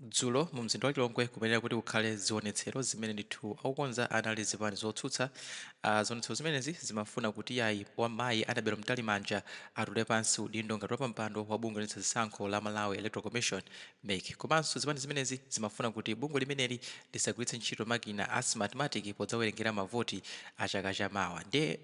Dzulo mu mzinda wa Lilongwe kumenera kuti kukhale zionetsero zimene ndithu akukonza anali zipani zotsutsa. Zionetsero zimenezi zimafuna kuti yayi wamayi anabera mtalimanja atule pansi udindo ngati wapampando wa bungwe loyendetsa zisankho la Malawi Electoral Commission MEC. Komanso zipani zimenezi zimafuna kuti bungwe limeneli lisagwiritse ntchito makina a smartmatic podzawerengera mavoti a chaka chamawa. Ndiye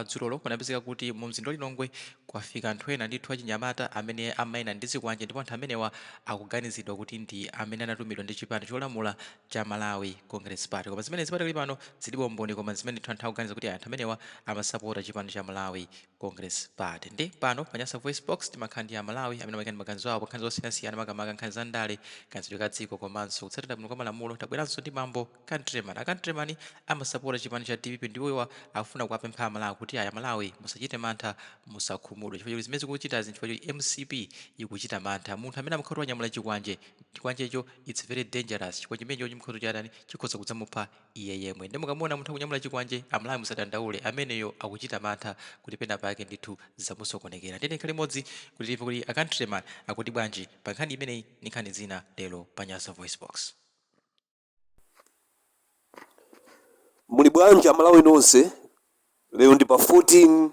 dzulolo kunapezeka kuti mu mzinda wa Lilongwe kwafika anthu ena ndithu achinyamata amene amayina ndi zikwanje, ndipo anthu amenewa akuganizidwa kuti ndi amene anatumidwa ndi chipani cholamula cha Malawi Congress Party. Koma zimene zipatakali pano zilipo mboni, koma zimene ndithu anthu akuganiza kuti anthu amenewa amasapota chipani cha Malawi Congress Party. Ndi pano pa Nyasa Voice Box timakhala ndi Amalawi amene amayika ndi maganizo awo pa nkhani zosiyanasiyana, makamaka nkhani za ndale, kanzidwe ka dziko, komanso kutsatira bwino kwa malamulo. Tabweranso ndi mambo Countryman. Countryman amasapota chipani cha DPP, ndiwowa akufuna kuwapempha Amalawi kuti aya Malawi musachite mantha, musakhumudwe chifukwa choti zimene zikuchita zinthu chifukwa choti MCP ikuchita mantha. Munthu amene amakhala wanyamula chikwanje icho it's very dangerous, chifukwa chimenecho chimkhoto chadani chikhoza kudzamupha iye yemwe. Ndi mukamona munthu akunyamula chikwanje, Amalawi musadandaule, ameneyo akuchita mantha kuti pena pake ndithu zamusokonekera. Ndine khali modzi kuti ndipo kuti a Countryman akuti bwanji pa nkhani imeneyi ni nkhani zina lero pa Nyasa Voice Box. Muli bwanji Amalawi nonse? Lero ndi pa 14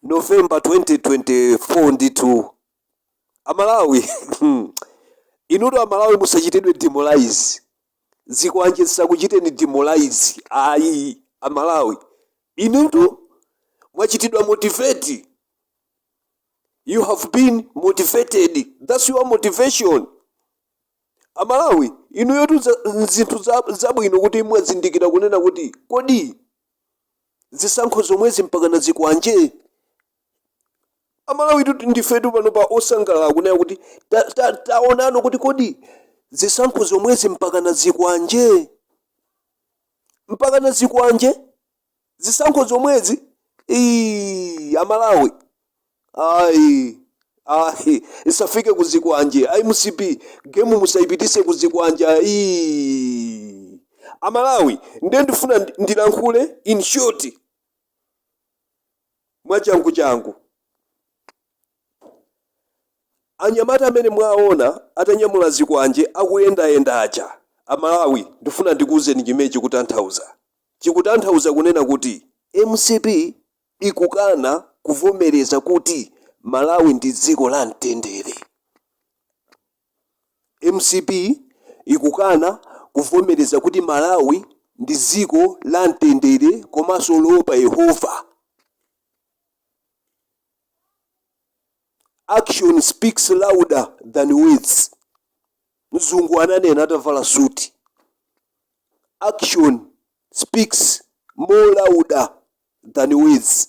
November 2024 ndithu. Amalawi inuto Amalawi musachitidwe demoralize. Zikwanje zisakuchiteni demoralize. Ayi Amalawi inuto mwachitidwa motivate. You have been motivated. That's your motivation. Amalawi inuyotu zinthu zabwino kuti mwazindikira kunena kuti kodi zisankho zomwezi mpaka na zikwanje. Amalawi ndifetu pano pa osangalala kunena kuti taonano kuti kodi zisankho zomwezi mpaka na zikwanje, mpaka na zikwanje zisankho zomwezi. Amalawi ayi isafike kuzikwanje. MCP game musayipitise kuzikwanja. Amalawi ndiye ndifuna ndilankhule in short mwachangu changu. Anyamata amene mwaona atanyamula zikwanje akuyendayenda aja, Amalawi ndifuna ndikuwuzeni chimene chikutanthauza kunena kuti MCP ikukana kuvomereza kuti Malawi ndi dziko la mtendere. MCP ikukana kuvomereza kuti Malawi ndi dziko la mtendere komanso loopa Yehova. Action speaks louder than words. Mzungu ananena atavala suti. Action speaks more louder than words.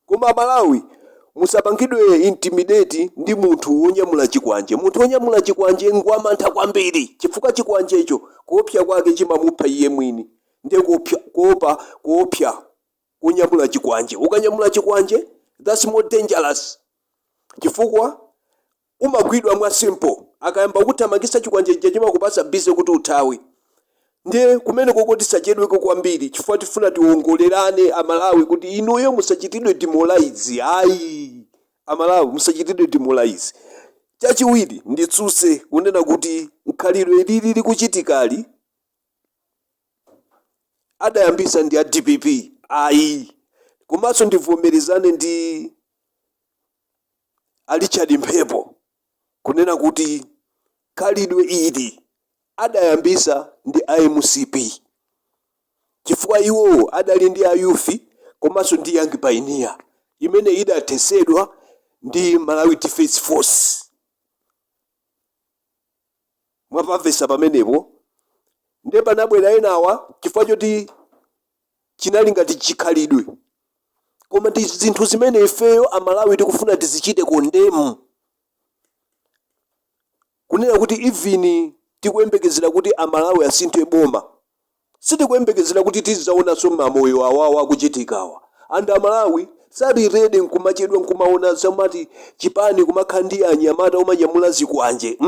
Koma Malawi musapangidwe intimidate ndi munthu wonyamula chikwanje. Munthu wonyamula chikwanje ngwamantha kwambiri, chifukwa chikwanje icho kuopsa kwake chimamupha iye mwini. Ndiye kuopsa kunyamula chikwanje. Ukanyamula chikwanje that's more dangerous, chifukwa umagwidwa mwa simple. Akayamba kuthamangisa chikwanje chimakupasa bize kuti uthawe. Ndiye kumene kokoti sachedweko kwambiri, chifukwa tifuna tiwongolerane Amalawi kuti inuyo musachitidwe demoralize. Ayi Amalawi musachitidwe demoralize. Chachiwiri nditsuse kunena kuti nkhalidwe lili kuchitikali adayambisa ndi a DPP. Ayi komanso ndivomerezane ndi Richard Mphepo kunena kuti khalidwe ili adayambisa ndi MCP, chifukwa iwo adali ndi ayufi komanso ndi Young Pioneer imene idathesedwa ndi Malawi Defense Force. Mwapamvesa pamenepo. Ndiye panabwera enawa chifukwa choti chinali ngati chikhalidwe, koma ndi zinthu zimene ifeyo Amalawi tikufuna tizichite kondemu, kunena kuti even tikuyembekezera kuti Amalawi asinthe boma, sitikuyembekezera kuti tizaonanso mamoyo awawo akuchitikawa. And Amalawi sali ready nkumachedwa nkumaona somati chipani kumakhala ndi anyamata omanyamula zikwanje.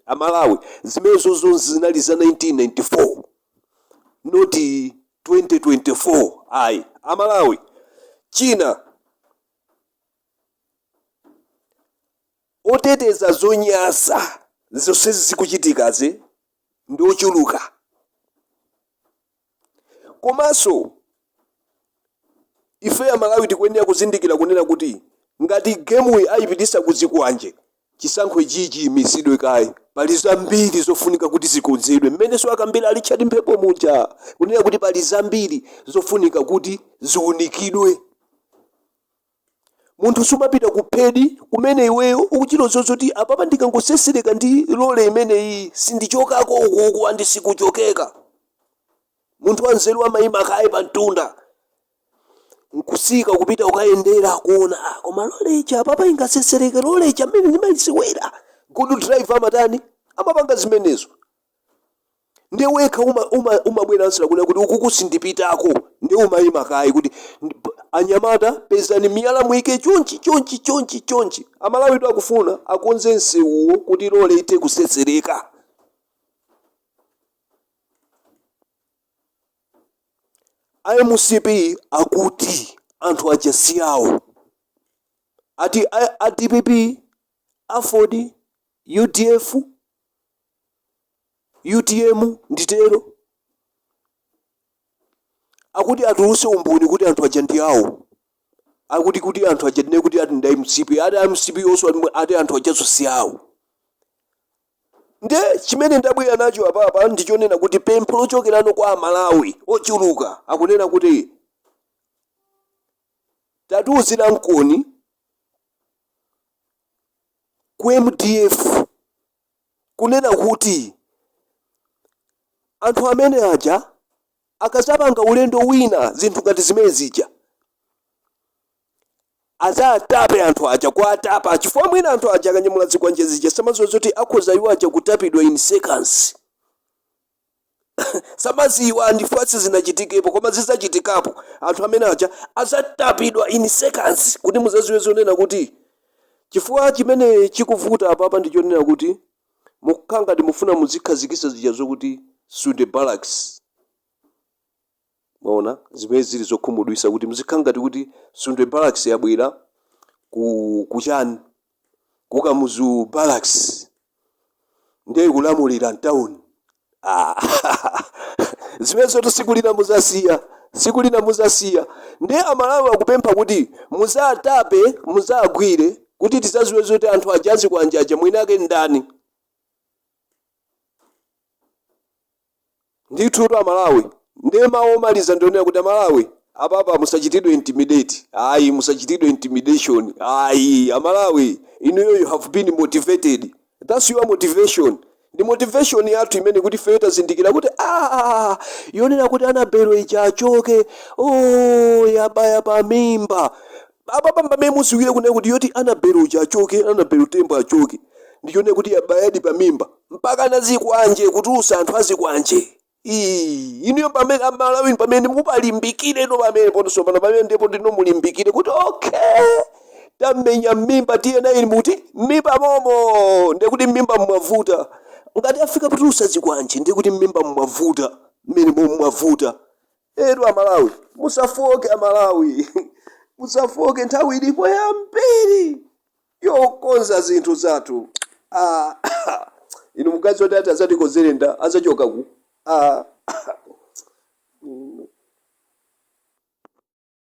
Amalawi zimenezo zonse zinali za 1994 not 2024. Ayi Amalawi china oteteza zonyasa zonsezi zikuchitikaze ndi ochuluka. Komanso ife Amalawi tikuyenera kuzindikira kunena kuti ngati gemuyi ayipitisa kuzikwanje chisankho ichi chiyimisidwe kaye. Pali zambiri zofunika kuti zikonzedwe mmenenso akambira ali chati mphepo muja kunena kuti pali zambiri zofunika kuti ziunikidwe. Munthu sumapita ku phedi kumene iweyo ukuchita zozoti apapa ndikangosesereka ndi lole imeneyi sindichokako uku andisikuchokeka. Munthu wanzeru amayima kaye pa mtunda nkusika kupita ukayendera kuona koma lolecha apapa ingasesereke lolecha mmene ndimayisiwira. Good driver amatani amapanga zimenezo. Ndi wekha umabwera ansala kunena kuti uku kusindipitako ndi umayima kaye kuti anyamata pezani miyala mwike chonchi. Amalawi akufuna akonze nsewuwo kuti lole ite kusesereka. IMCP akuti anthu aja siyawo. Ati DPP, AFOD, UDF, UTM nditero. Akuti atuluse umboni kuti anthu aja ndi awo. Akuti kuti anthu aja ndine kuti ati ndi IMCP. Ati IMCP also ati anthu aja siyawo. Nde chimene ndabwera nacho apapa ndichonena kuti pempho lochokerano kwa Amalawi ochuluka akunena kuti tatiuzira mkoni ku MDF kunena kuti anthu amene aja akazapanga ulendo wina zinthu ngati zimene zija azatape anthu aja kwa atapa chifukwa mwina anthu aja akanyamula zikwanje zija samaziwa zoti akhoza iwo aja kutapidwa in seconds. Samaziwa ndifasi zinachitikepo koma zizachitikapo anthu amene aja azatapidwa in seconds kuti muzaziwe zonena kuti chifukwa chimene chikuvuta apapa ndichonena kuti mukukanga ndimufuna muzikhazikisa zija zokuti Sunday Barracks. Maona zimene zili zokhumudwisa kuti muzikanga kuti Sunday Barracks yabwera kuchani kukamuzu Barracks ndiye kulamulira town. Zimene zoto sikulina muzasiya. Ndiye Amalawi akupempha kuti muzatape muzagwire kuti tizaziwe zoti anthu ajazi kwanjaja mwinake ndani. Ndithu Amalawi ndiye mawu omaliza ndionera kuti Amalawi apapa musachitidwe intimidate. Musachitidwe intimidation. Amalawi you have been motivated. That's your motivation. The motivation yathu imene kuti fe tazindikira kuti yonera kuti anabelo ija achoke yabaya pa mimba apapa pamene muziwire kunena kuti yoti anabelo ija achoke anabelo tembo achoke ndiyone kuti yabayadi pa mimba mpaka nazikwanje kutulusa anthu azikwanje. Iniyo pamene Amalawi pamene mupalimbikire no pamene ponso pamene ndipo ndinomulimbikire kuti okay tamenya mimba tiyena ili muti mimba momo ndekuti mimba mwavuta ngati afika kutulusa zikwanje ndekuti mimba mwavuta mmene mwavuta. Amalawi musafoke Amalawi musafoke nthawi ilipo yambiri yokonza zinthu zathu. Inu mukazi woti ati azatikozerenda azachoka ku